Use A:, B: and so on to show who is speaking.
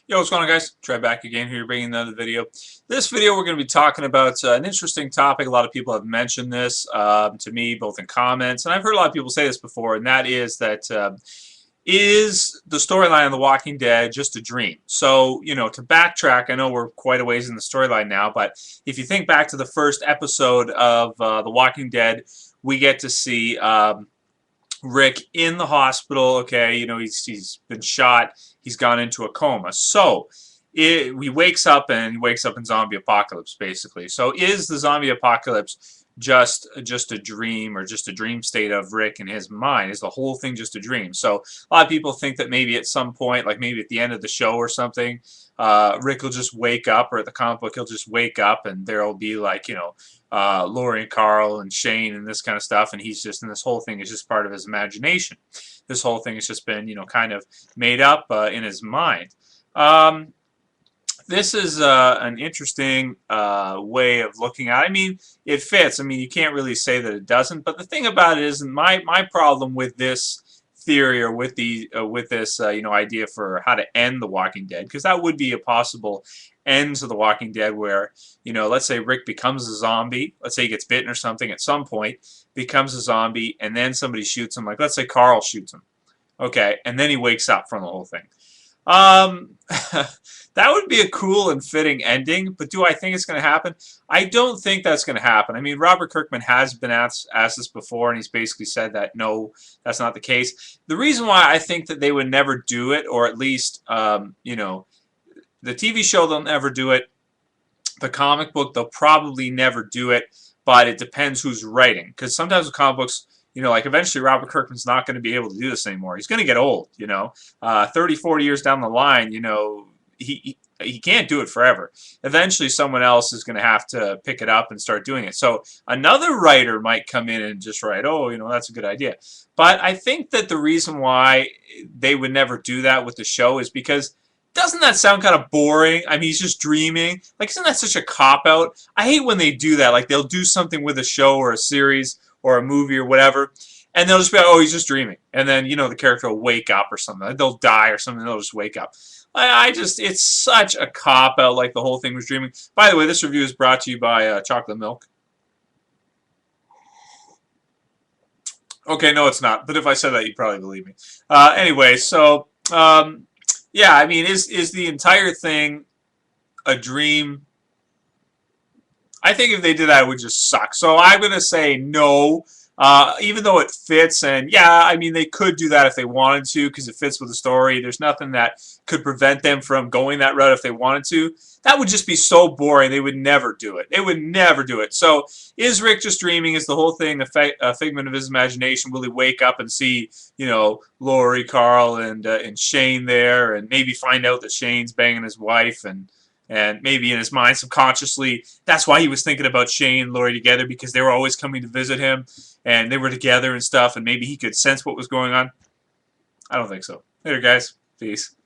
A: Yo, what's going on, guys? Try back again here, bringing another video. This video, we're going to be talking about an interesting topic. A lot of people have mentioned this to me, both in comments, and I've heard a lot of people say this before, and that is that is the storyline of The Walking Dead just a dream? So, to backtrack, I know we're quite a ways in the storyline now, but if you think back to the first episode of The Walking Dead, we get to see Rick in the hospital. Okay, he's been shot. He's gone into a coma. So he wakes up, and he wakes up in zombie apocalypse, basically. So is the zombie apocalypse just a dream, or just a dream state of Rick in his mind? Is the whole thing just a dream? So a lot of people think that maybe at some point, like maybe at the end of the show or something, Rick will just wake up, or at the comic book he'll just wake up, and there'll be like, Lauri and Carl and Shane and this kind of stuff, and he's just, and this whole thing is just part of his imagination. This whole thing has just been, kind of made up in his mind. This is an interesting way of looking at it. I mean, it fits. I mean, you can't really say that it doesn't. But the thing about it is, my problem with this theory, or with this idea for how to end The Walking Dead, because that would be a possible end to The Walking Dead, where let's say Rick becomes a zombie. Let's say he gets bitten or something at some point, becomes a zombie, and then somebody shoots him. Like, let's say Carl shoots him. Okay, and then he wakes up from the whole thing. That would be a cool and fitting ending, but do I think it's going to happen? I don't think that's going to happen. I mean, Robert Kirkman has been asked this before, and he's basically said that no, that's not the case. The reason why I think that they would never do it, or at least, the TV show, they'll never do it. The comic book, they'll probably never do it, but it depends who's writing. Because sometimes with comic books, like eventually Robert Kirkman's not going to be able to do this anymore. He's going to get old, 30, 40 years down the line, he can't do it forever. Eventually someone else is going to have to pick it up and start doing it. So another writer might come in and just write, oh, that's a good idea. But I think that the reason why they would never do that with the show is because, doesn't that sound kind of boring? I mean, he's just dreaming. Like, isn't that such a cop-out? I hate when they do that. Like, they'll do something with a show or a series or a movie or whatever, and they'll just be like, oh, he's just dreaming. And then, the character will wake up or something. They'll die or something, they'll just wake up. It's such a cop-out, like the whole thing was dreaming. By the way, this review is brought to you by chocolate milk. Okay, no, it's not. But if I said that, you'd probably believe me. Anyway, so, yeah, I mean, is the entire thing a dream? I think if they did that, it would just suck. So I'm going to say no, even though it fits. And yeah, I mean, they could do that if they wanted to, because it fits with the story. There's nothing that could prevent them from going that route if they wanted to. That would just be so boring. They would never do it. They would never do it. So is Rick just dreaming? Is the whole thing a figment of his imagination? Will he wake up and see, Lauri, Carl, and Shane there, and maybe find out that Shane's banging his wife, and maybe in his mind subconsciously, that's why he was thinking about Shane and Lauri together, because they were always coming to visit him, and they were together and stuff, and maybe he could sense what was going on. I don't think so. Later, guys. Peace.